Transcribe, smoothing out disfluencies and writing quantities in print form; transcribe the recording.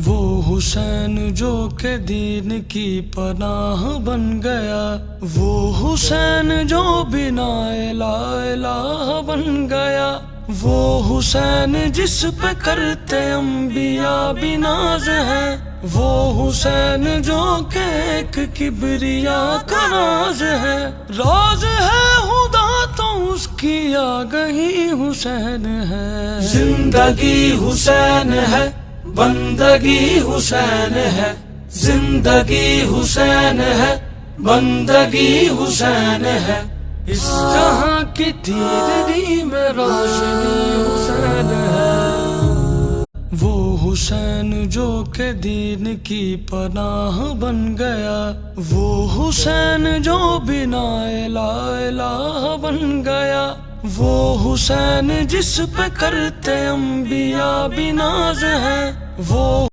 وہ حسین جو کہ دین کی پناہ بن گیا، وہ حسین جو بنا الہ الہ بن گیا، وہ حسین جس پہ کرتے انبیاء بھی ناز ہے، وہ حسین جو کہ ایک کبریا کا راز ہے، راز ہے خدا تو اس کی آگہی حسین ہے، زندگی حسین ہے، بندگی حسین ہے، زندگی حسین ہے، بندگی حسین ہے، اس جہاں کی تیرگی میں روشنی حسین ہے، وہ حسین جو کہ دین کی پناہ بن گیا، وہ حسین جو بنا الہ الہ بن گیا، وہ حسین جس پہ کرتے انبیاء بھی ناز ہے، وہ